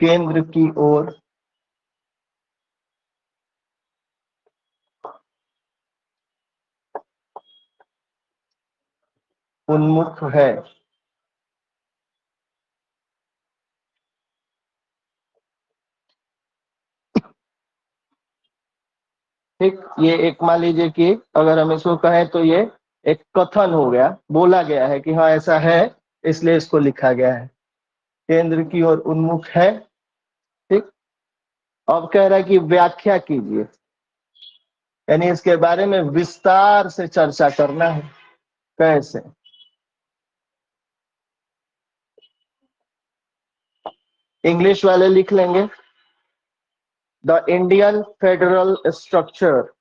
केंद्र की ओर उन्मुख है। ठीक, ये एक मान लीजिए कि अगर हम इसको कहें तो ये एक कथन हो गया, बोला गया है कि हाँ ऐसा है, इसलिए इसको लिखा गया है, केंद्र की ओर उन्मुख है। ठीक, अब कह रहा है कि व्याख्या कीजिए, यानी इसके बारे में विस्तार से चर्चा करना है। कैसे? इंग्लिश वाले लिख लेंगे, the Indian federal structure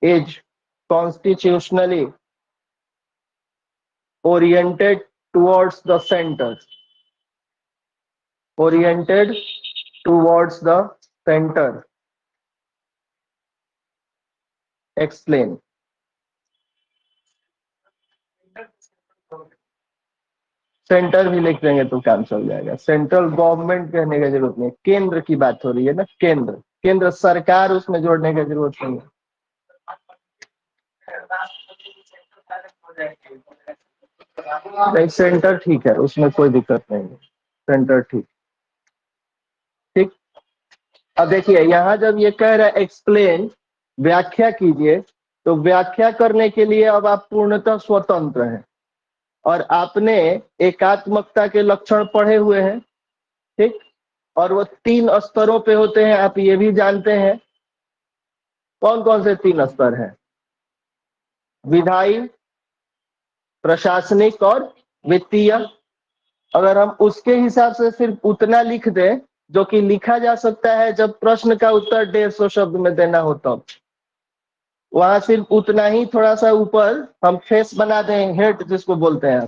is constitutionally oriented towards the center, oriented towards the center, explain। Centre भी लिख देंगे तो काम चल जाएगा, सेंट्रल गवर्नमेंट कहने की जरूरत नहीं, केंद्र की बात हो रही है ना, केंद्र, केंद्र सरकार, उसमें जोड़ने की जरूरत नहीं है। सेंटर ठीक है, उसमें कोई दिक्कत नहीं है, सेंटर ठीक। ठीक, अब देखिए यहाँ जब ये कह रहा है एक्सप्लेन, व्याख्या कीजिए, तो व्याख्या करने के लिए अब आप पूर्णतः स्वतंत्र हैं और आपने एकात्मकता के लक्षण पढ़े हुए हैं। ठीक, और वो 3 स्तरों पे होते हैं, आप ये भी जानते हैं। कौन कौन से 3 स्तर हैं? विधायी, प्रशासनिक और वित्तीय। अगर हम उसके हिसाब से सिर्फ उतना लिख दें जो कि लिखा जा सकता है जब प्रश्न का उत्तर 150 शब्द में देना हो तब, वहां सिर्फ उतना ही, थोड़ा सा ऊपर हम फेस बना दें, हेड जिसको बोलते हैं,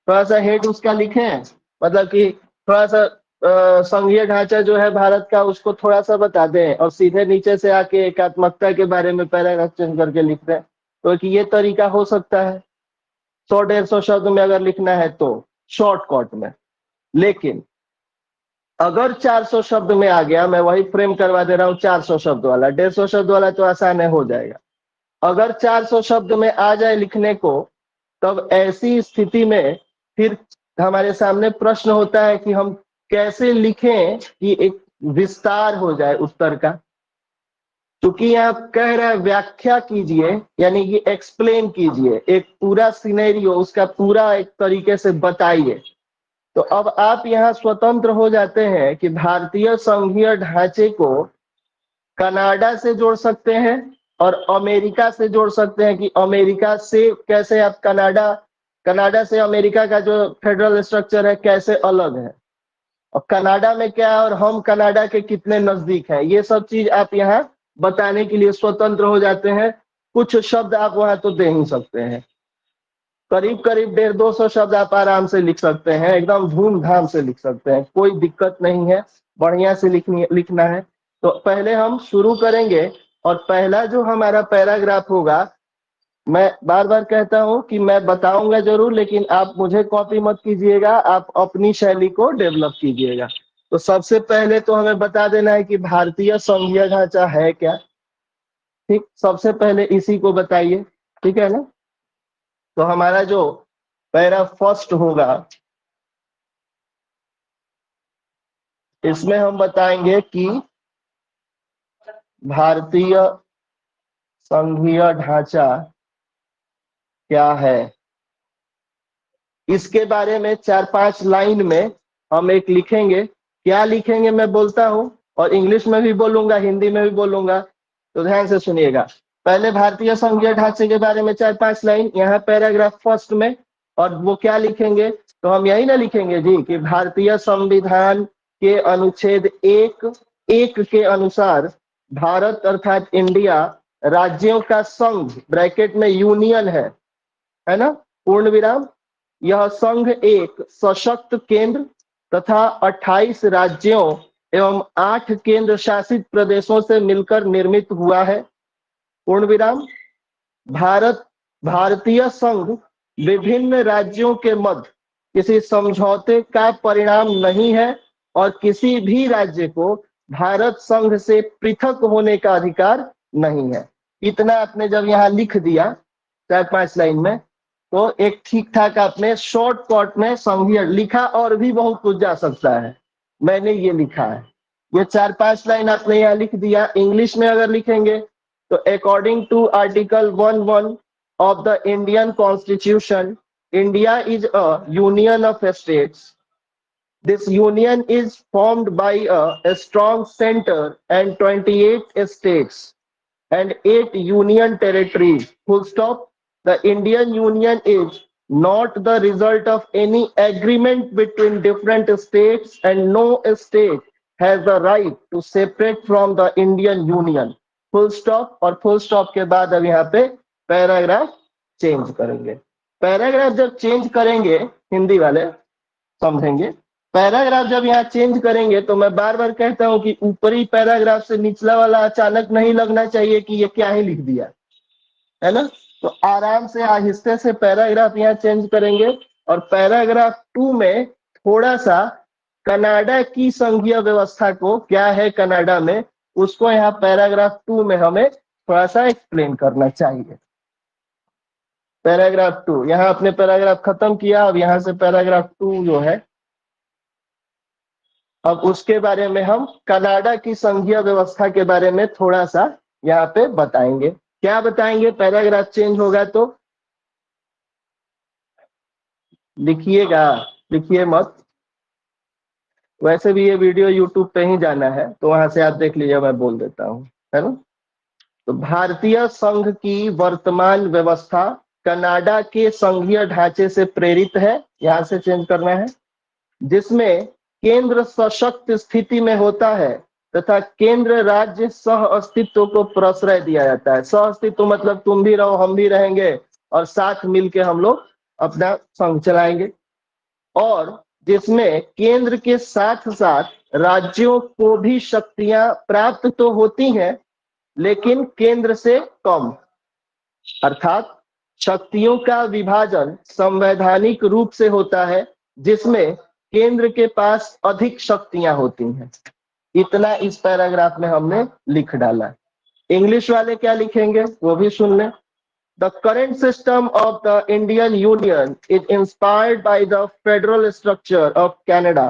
थोड़ा सा हेड उसका लिखें, मतलब कि थोड़ा सा संघीय ढांचा जो है भारत का उसको थोड़ा सा बता दें और सीधे नीचे से आके एकात्मकता के बारे में पैराग्राफ चेंज करके लिख दें, तो कि ये तरीका हो सकता है 100-150 शब्द में अगर लिखना है तो शॉर्टकट में। लेकिन अगर 400 शब्द में आ गया, मैं वही फ्रेम करवा दे रहा हूँ 400 शब्द वाला, 150 शब्द वाला तो आसान है, हो जाएगा। अगर 400 शब्द में आ जाए लिखने को, तब ऐसी स्थिति में फिर हमारे सामने प्रश्न होता है कि हम कैसे लिखें कि एक विस्तार हो जाए उत्तर का। क्योंकि यहाँ कह रहा है व्याख्या कीजिए, यानी कि एक्सप्लेन कीजिए, एक पूरा सिनेरियो, उसका पूरा एक तरीके से बताइए। तो अब आप यहाँ स्वतंत्र हो जाते हैं कि भारतीय संघीय ढांचे को कनाडा से जोड़ सकते हैं और अमेरिका से जोड़ सकते हैं, कि अमेरिका से कैसे आप कनाडा से अमेरिका का जो फेडरल स्ट्रक्चर है कैसे अलग है, और कनाडा में क्या है और हम कनाडा के कितने नजदीक हैं, ये सब चीज आप यहाँ बताने के लिए स्वतंत्र हो जाते हैं। कुछ शब्द आप वहां तो दे ही सकते हैं, करीब करीब 150-200 शब्द आप आराम से लिख सकते हैं, एकदम धूमधाम से लिख सकते हैं, कोई दिक्कत नहीं है, बढ़िया से लिखना है। तो पहले हम शुरू करेंगे और पहला जो हमारा पैराग्राफ होगा, मैं बार बार कहता हूं कि मैं बताऊंगा जरूर, लेकिन आप मुझे कॉपी मत कीजिएगा, आप अपनी शैली को डेवलप कीजिएगा। तो सबसे पहले तो हमें बता देना है कि भारतीय संघीय ढांचा है क्या। ठीक, सबसे पहले इसी को बताइए, ठीक है ना। तो हमारा जो पैरा फर्स्ट होगा, इसमें हम बताएंगे कि भारतीय संघीय ढांचा क्या है। इसके बारे में 4-5 लाइन में हम एक लिखेंगे। क्या लिखेंगे मैं बोलता हूं, और इंग्लिश में भी बोलूंगा, हिंदी में भी बोलूंगा, तो ध्यान से सुनिएगा। पहले भारतीय संघीय ढांचे के बारे में 4-5 लाइन यहाँ पैराग्राफ फर्स्ट में, और वो क्या लिखेंगे, तो हम यही ना लिखेंगे जी कि भारतीय संविधान के अनुच्छेद 1 के अनुसार भारत अर्थात इंडिया राज्यों का संघ, ब्रैकेट में यूनियन है ना, पूर्ण विराम। यह संघ एक सशक्त केंद्र तथा 28 राज्यों एवं 8 केंद्र शासित प्रदेशों से मिलकर निर्मित हुआ है, पूर्ण विराम। भारतीय संघ विभिन्न राज्यों के मध्य किसी समझौते का परिणाम नहीं है और किसी भी राज्य को भारत संघ से पृथक होने का अधिकार नहीं है। इतना आपने जब यहाँ लिख दिया 4-5 लाइन में, तो एक ठीक ठाक आपने शॉर्टकट में संघीय लिखा, और भी बहुत कुछ जा सकता है, मैंने ये लिखा है। ये 4-5 लाइन आपने यहाँ लिख दिया। इंग्लिश में अगर लिखेंगे तो according to article 11 of the Indian constitution, India is a union of states. This union is formed by a strong center and 28 states and 8 union territories. Full stop. The Indian Union is not the result of any agreement between different states, and no state has the right to separate from the Indian Union. Full stop. और full stop के बाद अब यहाँ पे paragraph change करेंगे। Paragraph जब change करेंगे, हिंदी वाले समझेंगे, पैराग्राफ जब यहाँ चेंज करेंगे तो मैं बार बार कहता हूं कि ऊपरी पैराग्राफ से निचला वाला अचानक नहीं लगना चाहिए कि ये क्या ही लिख दिया, है ना। तो आराम से आहिस्ते से पैराग्राफ यहाँ चेंज करेंगे। और पैराग्राफ 2 में थोड़ा सा कनाडा की संघीय व्यवस्था को, क्या है कनाडा में, उसको यहाँ पैराग्राफ 2 में हमें थोड़ा सा एक्सप्लेन करना चाहिए। पैराग्राफ 2, यहाँ अपने पैराग्राफ खत्म किया, अब यहाँ से पैराग्राफ 2 जो है, अब उसके बारे में हम कनाडा की संघीय व्यवस्था के बारे में थोड़ा सा यहाँ पे बताएंगे। क्या बताएंगे? पैराग्राफ चेंज होगा तो लिखिएगा, लिखिए मत। वैसे भी ये वीडियो यूट्यूब पे ही जाना है, तो वहां से आप देख लीजिए, मैं बोल देता हूँ, है ना। तो भारतीय संघ की वर्तमान व्यवस्था कनाडा के संघीय ढांचे से प्रेरित है, यहाँ से चेंज करना है, जिसमें केंद्र सशक्त स्थिति में होता है तथा केंद्र राज्य सह अस्तित्व को प्रश्रय दिया जाता है। सह अस्तित्व मतलब तुम भी रहो हम भी रहेंगे और साथ मिलके हम लोग अपना संघ चलाएंगे, और जिसमें केंद्र के साथ साथ राज्यों को भी शक्तियां प्राप्त तो होती हैं लेकिन केंद्र से कम, अर्थात शक्तियों का विभाजन संवैधानिक रूप से होता है जिसमें केंद्र के पास अधिक शक्तियां होती हैं। इतना इस पैराग्राफ में हमने लिख डाला। इंग्लिश वाले क्या लिखेंगे वो भी सुन लें। The current system of the Indian Union is inspired by the federal structure of Canada,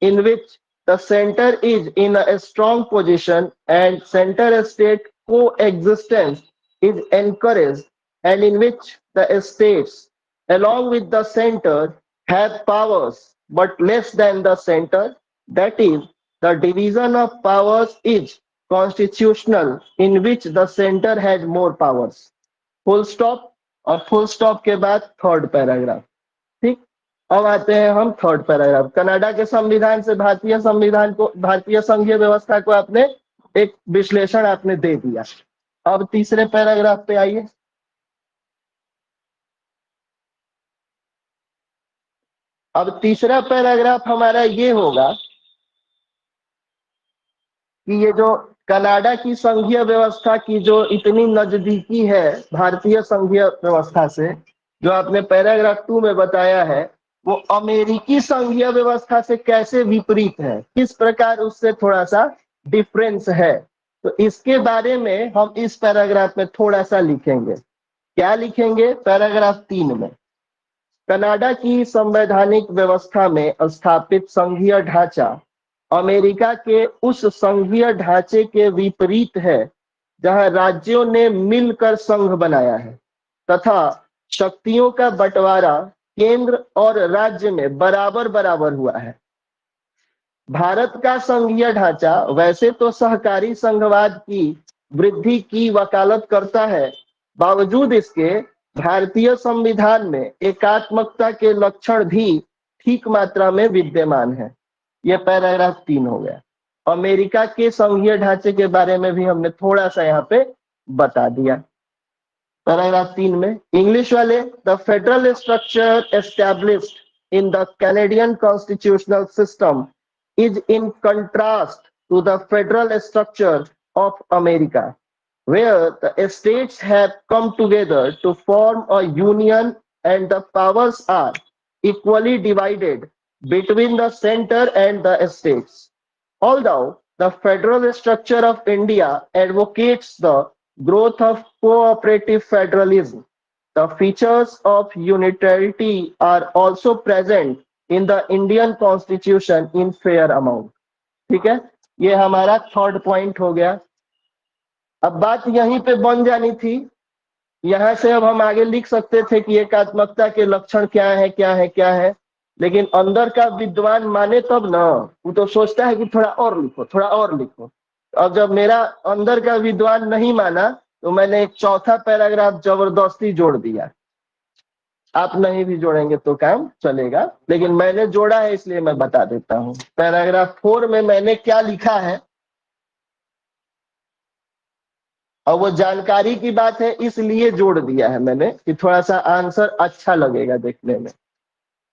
in which the center is in a strong position and center-state coexistence is encouraged, and in which the states, along with the center, have powers but less than the center. That is, the division of powers is constitutional, in which the center has more powers. Full stop. और full stop के बाद third paragraph. ठीक, अब आते हैं हम third paragraph. Canada के संविधान से भारतीय संविधान को, भारतीय संघीय व्यवस्था को आपने एक विश्लेषण आपने दे दिया। अब तीसरे पैराग्राफ पे आइए। अब तीसरा पैराग्राफ हमारा ये होगा कि ये जो कनाडा की संघीय व्यवस्था की जो इतनी नजदीकी है भारतीय संघीय व्यवस्था से, जो आपने पैराग्राफ 2 में बताया है, वो अमेरिकी संघीय व्यवस्था से कैसे विपरीत है, किस प्रकार उससे थोड़ा सा डिफरेंस है, तो इसके बारे में हम इस पैराग्राफ में थोड़ा सा लिखेंगे। क्या लिखेंगे? पैराग्राफ 3 में कनाडा की संवैधानिक व्यवस्था में स्थापित संघीय ढांचा अमेरिका के उस संघीय ढांचे के विपरीत है जहां राज्यों ने मिलकर संघ बनाया है तथा शक्तियों का बंटवारा केंद्र और राज्य में बराबर बराबर हुआ है। भारत का संघीय ढांचा वैसे तो सहकारी संघवाद की वृद्धि की वकालत करता है, बावजूद इसके भारतीय संविधान में एकात्मकता के लक्षण भी ठीक मात्रा में विद्यमान है। यह पैराग्राफ 3 हो गया। अमेरिका के संघीय ढांचे के बारे में भी हमने थोड़ा सा यहाँ पे बता दिया। पैराग्राफ 3 में इंग्लिश वाले, the federal structure established in the Canadian constitutional system is in contrast to the federal structure of America, where the states have come together to form a union and the powers are equally divided between the center and the states. Although the federal structure of India advocates the growth of cooperative federalism, the features of unitarity are also present in the Indian Constitution in fair amount. ठीक है, ये हमारा third point हो गया। अब बात यहीं पे बन जानी थी। यहां से अब हम आगे लिख सकते थे कि एकात्मकता के लक्षण क्या है क्या है क्या है, लेकिन अंदर का विद्वान माने तब ना, वो तो सोचता है कि थोड़ा और लिखो थोड़ा और लिखो। अब जब मेरा अंदर का विद्वान नहीं माना तो मैंने एक चौथा पैराग्राफ जबरदस्ती जोड़ दिया। आप नहीं भी जोड़ेंगे तो काम चलेगा, लेकिन मैंने जोड़ा है इसलिए मैं बता देता हूं। पैराग्राफ 4 में मैंने क्या लिखा है, और वो जानकारी की बात है इसलिए जोड़ दिया है मैंने कि थोड़ा सा आंसर अच्छा लगेगा देखने में।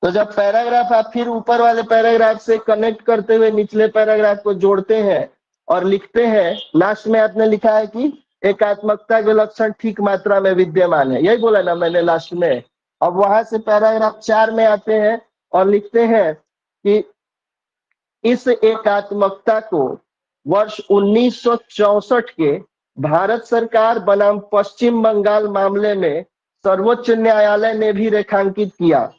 तो जब पैराग्राफ आप फिर ऊपर वाले पैराग्राफ से कनेक्ट करते हुए निचले पैराग्राफ को जोड़ते हैं और लिखते हैं, लास्ट में आपने लिखा है कि एकात्मकता के लक्षण ठीक मात्रा में विद्यमान है, यही बोला ना मैंने लास्ट में। अब वहां से पैराग्राफ 4 में आते हैं और लिखते हैं कि इस एकात्मकता को वर्ष 1964 के भारत सरकार बनाम पश्चिम बंगाल मामले में सर्वोच्च न्यायालय ने भी रेखांकित किया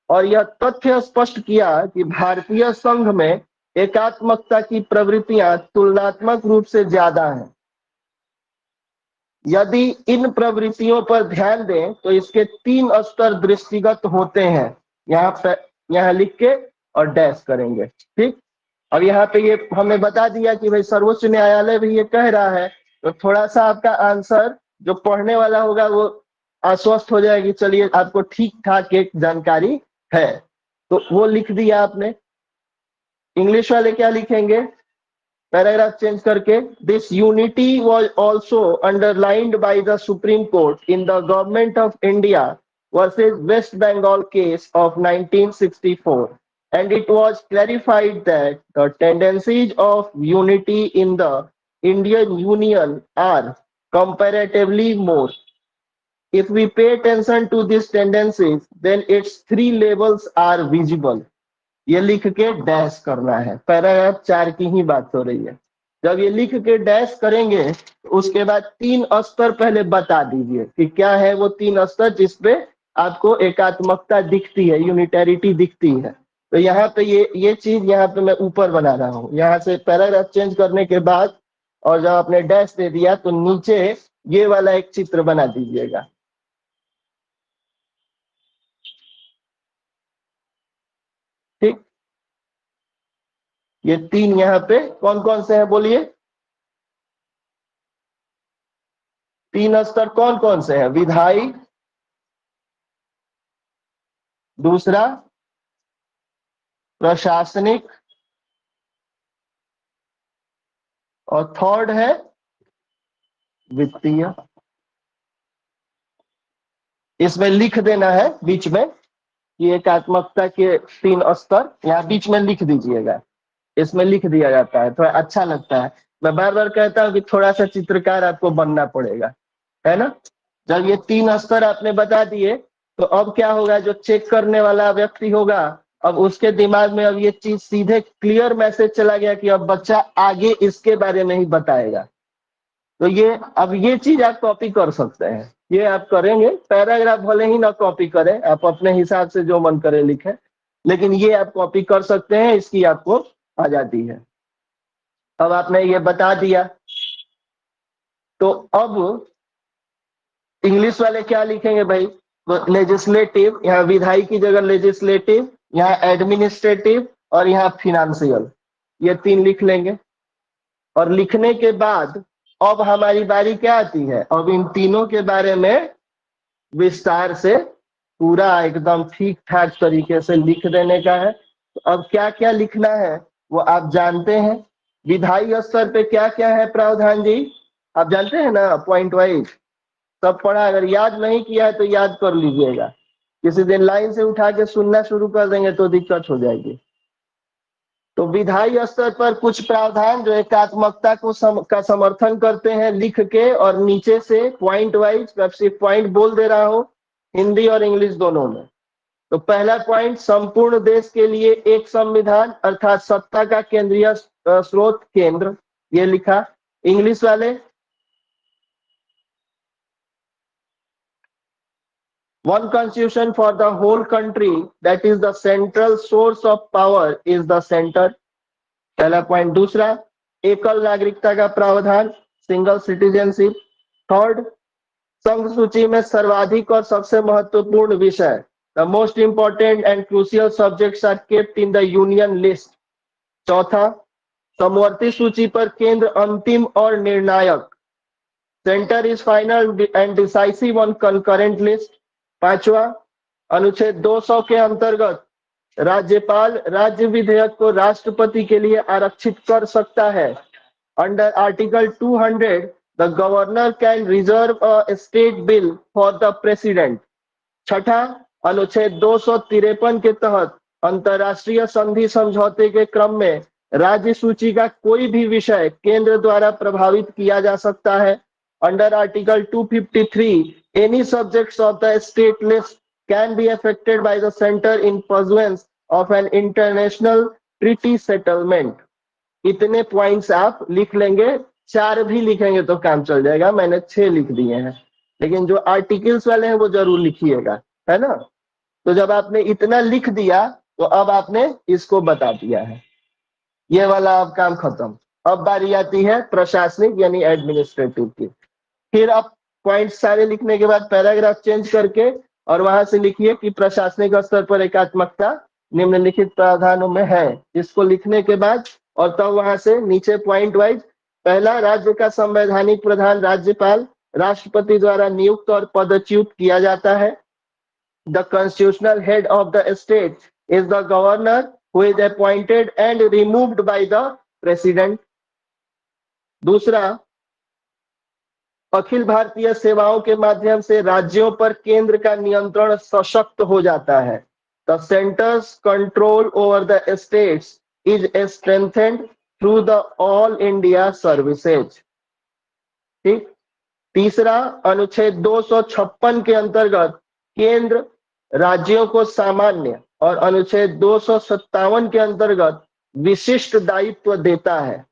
और यह तथ्य स्पष्ट किया कि भारतीय संघ में एकात्मकता की प्रवृत्तियां तुलनात्मक रूप से ज्यादा हैं। यदि इन प्रवृत्तियों पर ध्यान दें तो इसके 3 स्तर दृष्टिगत होते हैं। यहाँ लिख के और डैश करेंगे, ठीक। अब यहाँ पे ये हमें बता दिया कि भाई सर्वोच्च न्यायालय भी ये कह रहा है, तो थोड़ा सा आपका आंसर जो पढ़ने वाला होगा वो आश्वस्त हो जाएगी, चलिए आपको ठीक ठाक एक जानकारी है। तो वो लिख दिया आपने। इंग्लिश वाले क्या लिखेंगे, पैराग्राफ चेंज करके, this unity was also underlined by the supreme court in the government of India versus West Bengal case of 1964 and it was clarified that the tendencies of unity in the Indian Union are comparatively more. If we pay attention to these tendencies, then its 3 levels are visible. ये लिख के dash करना है, paragraph 4 की ही बात हो रही है। जब ये लिख के डैश करेंगे उसके बाद 3 स्तर पहले बता दीजिए कि क्या है वो 3 स्तर जिसपे आपको एकात्मकता दिखती है, यूनिटैरिटी दिखती है। तो यहाँ पे ये चीज यहाँ पे मैं ऊपर बना रहा हूँ। यहाँ से पैराग्राफ चेंज करने के बाद और जब आपने डैश दे दिया तो नीचे ये वाला एक चित्र बना दीजिएगा, ठीक। ये 3 यहाँ पे कौन कौन से हैं बोलिए, 3 स्तर कौन कौन से हैं, विधायी, दूसरा प्रशासनिक, और थर्ड है वित्तीय। इसमें लिख देना है बीच में कि एकात्मकता के 3 स्तर, यहाँ बीच में लिख दीजिएगा, इसमें लिख दिया जाता है, थोड़ा अच्छा लगता है। मैं बार बार कहता हूँ कि थोड़ा सा चित्रकार आपको बनना पड़ेगा, है ना। जब ये 3 स्तर आपने बता दिए तो अब क्या होगा, जो चेक करने वाला व्यक्ति होगा अब उसके दिमाग में अब ये चीज सीधे क्लियर मैसेज चला गया कि अब बच्चा आगे इसके बारे में ही बताएगा। तो अब ये चीज आप कॉपी कर सकते हैं, ये आप करेंगे। पैराग्राफ भले ही ना कॉपी करें, आप अपने हिसाब से जो मन करे लिखें, लेकिन ये आप कॉपी कर सकते हैं, इसकी आपको आजादी है। अब आपने ये बता दिया तो अब इंग्लिश वाले क्या लिखेंगे भाई, तो लेजिस्लेटिव, यहाँ विधायी की जगह लेजिस्लेटिव, यहाँ एडमिनिस्ट्रेटिव और यहाँ फिनेंशियल, ये 3 लिख लेंगे। और लिखने के बाद अब हमारी बारी क्या आती है, अब इन तीनों के बारे में विस्तार से पूरा एकदम ठीक ठाक तरीके से लिख देने का है। तो अब क्या क्या लिखना है वो आप जानते हैं। विधायी स्तर पे क्या क्या है प्रावधान जी, आप जानते हैं ना, पॉइंट वाइज सब पढ़ा। अगर याद नहीं किया है तो याद कर लीजिएगा, किसी दिन लाइन से उठा के सुनना शुरू कर देंगे तो दिक्कत हो जाएगी। तो विधायी स्तर पर कुछ प्रावधान जो एकात्मकता को का समर्थन करते हैं लिख के, और नीचे से पॉइंट वाइज, मैं सिर्फ पॉइंट बोल दे रहा हूं हिंदी और इंग्लिश दोनों में। तो पहला पॉइंट, संपूर्ण देश के लिए एक संविधान अर्थात सत्ता का केंद्रीय स्रोत केंद्र, ये लिखा। इंग्लिश वाले, one constitution for the whole country that is the central source of power is the centre, पहला पॉइंट। दूसरा, एकल नागरिकता का प्रावधान, सिंगल सिटीजनशिप। थर्ड, संघ सूची में सर्वाधिक और सबसे महत्वपूर्ण विषय, the most important and crucial subjects are kept in the union list. चौथा, समवर्ती सूची पर केंद्र अंतिम और निर्णायक, centre is final and decisive on concurrent list. पांचवा, अनुच्छेद 200 के अंतर्गत राज्यपाल राज्य विधेयक को राष्ट्रपति के लिए आरक्षित कर सकता है। Under article 200 the governor can reserve a state bill for the president। छठा, अनुच्छेद 253 के तहत अंतरराष्ट्रीय संधि समझौते के क्रम में राज्य सूची का कोई भी विषय केंद्र द्वारा प्रभावित किया जा सकता है। Under article 253 any subjects of the state list can be affected by the center in pursuance of an international treaty settlement। इतने पॉइंट्स आप लिख लेंगे, 4 भी लिखेंगे तो काम चल जाएगा, मैंने 6 लिख दिए हैं, लेकिन जो आर्टिकल्स वाले हैं वो जरूर लिखिएगा, है ना। तो जब आपने इतना लिख दिया तो अब आपने इसको बता दिया है, ये वाला अब काम खत्म। अब बारी आती है प्रशासनिक यानी एडमिनिस्ट्रेटिव की। फिर आप पॉइंट सारे लिखने के बाद पैराग्राफ चेंज करके और वहां से लिखिए कि प्रशासनिक स्तर पर एकात्मकता निम्नलिखित प्रावधानों में है, इसको लिखने के बाद और तब वहां से नीचे पॉइंट वाइज, पहला, राज्य का संवैधानिक प्रधान राज्यपाल राष्ट्रपति द्वारा नियुक्त और पदच्युत किया जाता है। The constitutional head of the state is the governor who is appointed and removed by the president. दूसरा, अखिल भारतीय सेवाओं के माध्यम से राज्यों पर केंद्र का नियंत्रण सशक्त हो जाता है। The centres control over the states is strengthened through the all India services. ठीक। तीसरा, अनुच्छेद 256 के अंतर्गत केंद्र राज्यों को सामान्य और अनुच्छेद 257 के अंतर्गत विशिष्ट दायित्व देता है।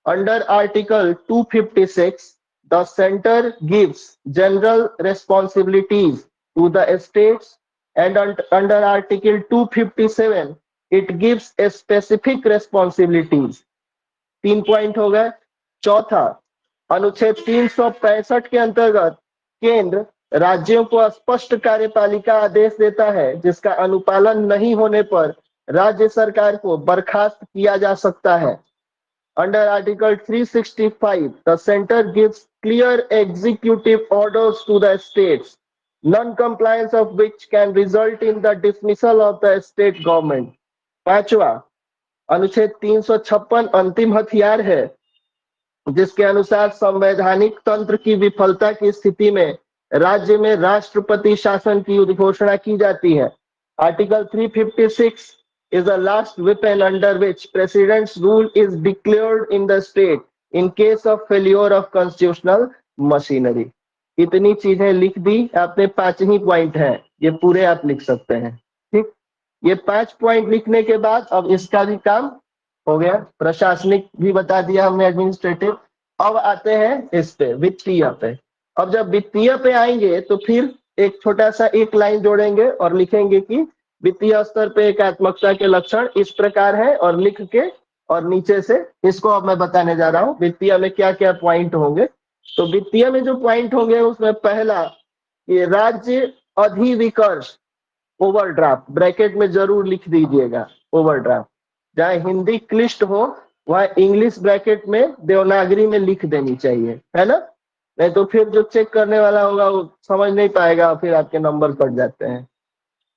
Under article 256 the center gives general responsibilities to the states and under article 257 it gives a specific responsibilities। 3 point हो गए। चौथा, अनुच्छेद 365 के अंतर्गत केंद्र राज्यों को स्पष्ट कार्यपालिका आदेश देता है जिसका अनुपालन नहीं होने पर राज्य सरकार को बर्खास्त किया जा सकता है। Under Article 365, the center gives clear executive orders to the states, non-compliance of which can result in the dismissal of the state government। पांचवा, अनुच्छेद 356 अंतिम हथियार है जिसके अनुसार संवैधानिक तंत्र की विफलता की स्थिति में राज्य में राष्ट्रपति शासन की उद्घोषणा की जाती है। Article 356 is the last weapon under which president's rule is declared in the state in case of failure of constitutional machinery। इतनी चीजें लिख दी आपने, 5 ही पॉइंट हैं, ये पूरे आप लिख सकते हैं। ठीक, ये 5 पॉइंट लिखने के बाद अब इसका भी काम हो गया, प्रशासनिक भी बता दिया हमने, एडमिनिस्ट्रेटिव। अब आते हैं इस पे, वित्तीय पे। अब जब वित्तीय पे आएंगे तो फिर एक छोटा सा एक लाइन जोड़ेंगे और लिखेंगे कि वित्तीय स्तर पे एकात्मकता के लक्षण इस प्रकार है, और लिख के और नीचे से इसको अब मैं बताने जा रहा हूं वित्तीय में क्या क्या पॉइंट होंगे। तो वित्तीय में जो पॉइंट होंगे उसमें पहला, ये राज्य अधिविकर्ष ओवरड्राफ्ट, ब्रैकेट में जरूर लिख दीजिएगा ओवरड्राफ्ट, जहां हिंदी क्लिष्ट हो वहां इंग्लिश ब्रैकेट में देवनागरी में लिख देनी चाहिए, है ना, नहीं तो फिर जो चेक करने वाला होगा वो समझ नहीं पाएगा, फिर आपके नंबर कट जाते हैं।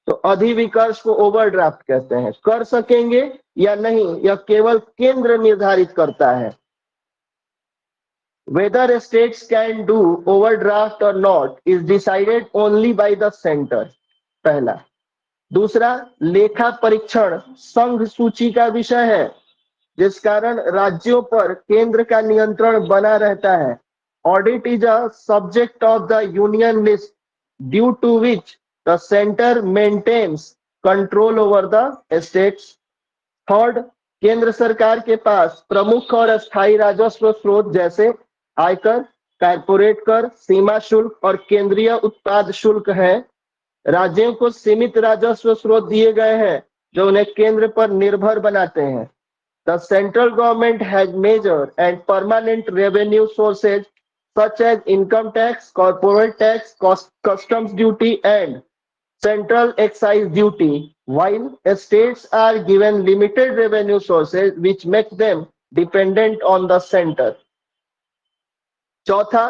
तो अधिविकर्ष को ओवरड्राफ्ट कहते हैं। कर सकेंगे या नहीं यह केवल केंद्र निर्धारित करता है। Whether states can do overdraft और not is decided only by the centre, पहला। दूसरा, लेखा परीक्षण संघ सूची का विषय है जिस कारण राज्यों पर केंद्र का नियंत्रण बना रहता है। Audit is a subject of the union list due to which the centre maintains control over the states. Third, केंद्र सरकार के पास प्रमुख और अस्थायी राजस्व स्रोत जैसे आयकर, कारपोरेट कर, सीमा शुल्क और केंद्रीय उत्पाद शुल्क है। राज्यों को सीमित राजस्व स्रोत दिए गए हैं जो उन्हें केंद्र पर निर्भर बनाते हैं। The central government has major and permanent revenue sources such as income tax, corporate tax, customs duty, and central excise duty, while states are given limited revenue sources which make them dependent on the center. चौथा,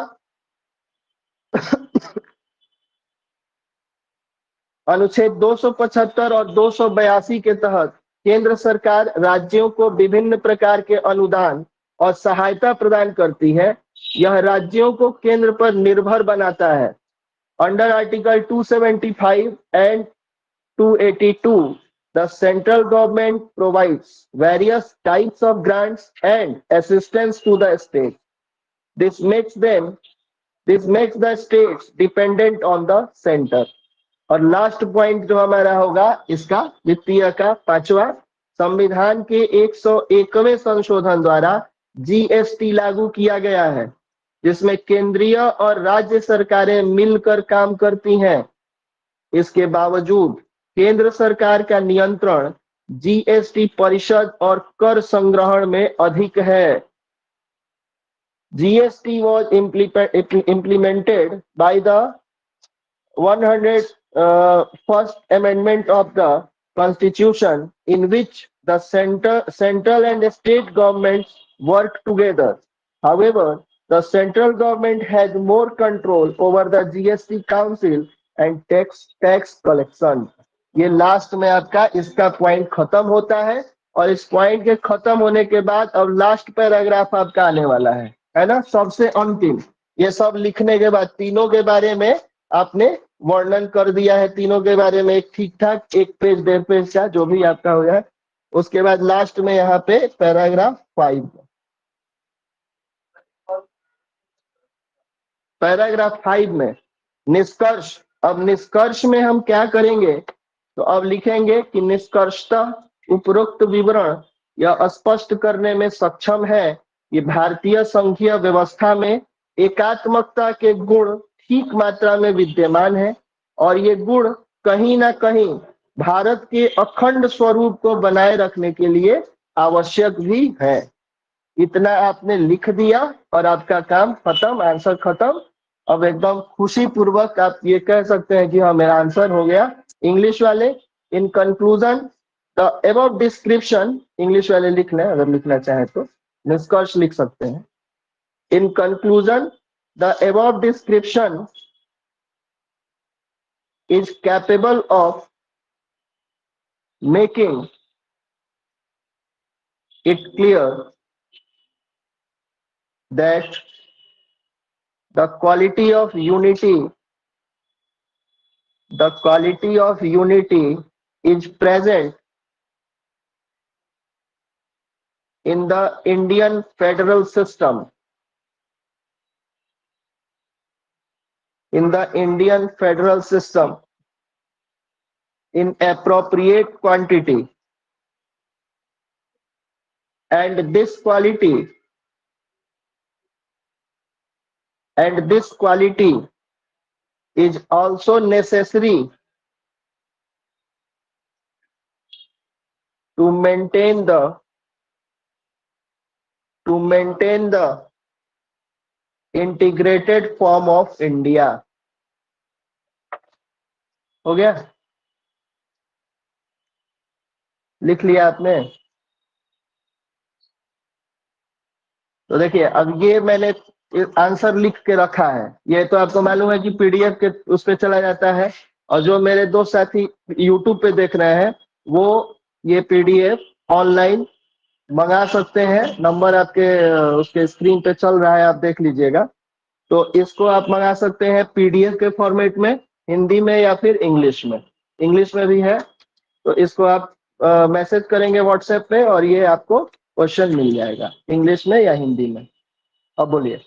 अनुच्छेद 275 और 282 के तहत केंद्र सरकार राज्यों को विभिन्न प्रकार के अनुदान और सहायता प्रदान करती है। यह राज्यों को केंद्र पर निर्भर बनाता है। Under article 275 and 282, the central government provides various types of grants and assistance to the state. This makes the states dependent on the center. और लास्ट पॉइंट जो हमारा होगा इसका वित्तीय का पांचवा, संविधान के 101वें संशोधन द्वारा जीएसटी लागू किया गया है जिसमें केंद्रीय और राज्य सरकारें मिलकर काम करती हैं। इसके बावजूद केंद्र सरकार का नियंत्रण जीएसटी परिषद और कर संग्रहण में अधिक है। GST was implemented by the 101st Amendment of the Constitution, in which the central and state governments work together. However, the central government has more control over the GST Council and tax collection. ये last में आपका इसका point खत्म होता है और इस point के खत्म होने के बाद अब लास्ट पैराग्राफ आपका आने वाला है ना, सबसे अंतिम। ये सब लिखने के बाद तीनों के बारे में आपने वर्णन कर दिया है, तीनों के बारे में एक ठीक ठाक 1 पेज 1.5 पेज का जो भी आपका हो जाए। उसके बाद लास्ट में यहाँ पे पैराग्राफ 5, पैराग्राफ 5 में निष्कर्ष। अब निष्कर्ष में हम क्या करेंगे, तो अब लिखेंगे कि निष्कर्षतः उपरोक्त विवरण यह स्पष्ट करने में सक्षम है कि भारतीय संघीय व्यवस्था में एकात्मकता के गुण ठीक मात्रा में विद्यमान है और ये गुण कहीं ना कहीं भारत के अखंड स्वरूप को बनाए रखने के लिए आवश्यक भी है। इतना आपने लिख दिया और आपका काम खत्म, आंसर खत्म। अब एकदम खुशी पूर्वक आप ये कह सकते हैं कि हाँ मेरा आंसर हो गया। इंग्लिश वाले, in conclusion the above description, English वाले लिख लें अगर लिखना चाहे तो, निष्कर्ष लिख सकते हैं। In conclusion the above description is capable of making it clear that the quality of unity is present in the Indian federal system, in appropriate quantity, and this quality is also necessary to maintain the integrated form of India। हो गया, लिख लिया आपने? तो देखिए अब ये मैंने आंसर लिख के रखा है, ये तो आपको मालूम है कि पीडीएफ के उस पे चला जाता है, और जो मेरे दो साथी यूट्यूब पे देख रहे हैं वो ये पीडीएफ ऑनलाइन मंगा सकते हैं। नंबर आपके उसके स्क्रीन पे चल रहा है, आप देख लीजिएगा। तो इसको आप मंगा सकते हैं पीडीएफ के फॉर्मेट में, हिंदी में या फिर इंग्लिश में भी है। तो इसको आप मैसेज करेंगे व्हाट्सएप पे और ये आपको क्वेश्चन मिल जाएगा इंग्लिश में या हिंदी में। अब बोलिए।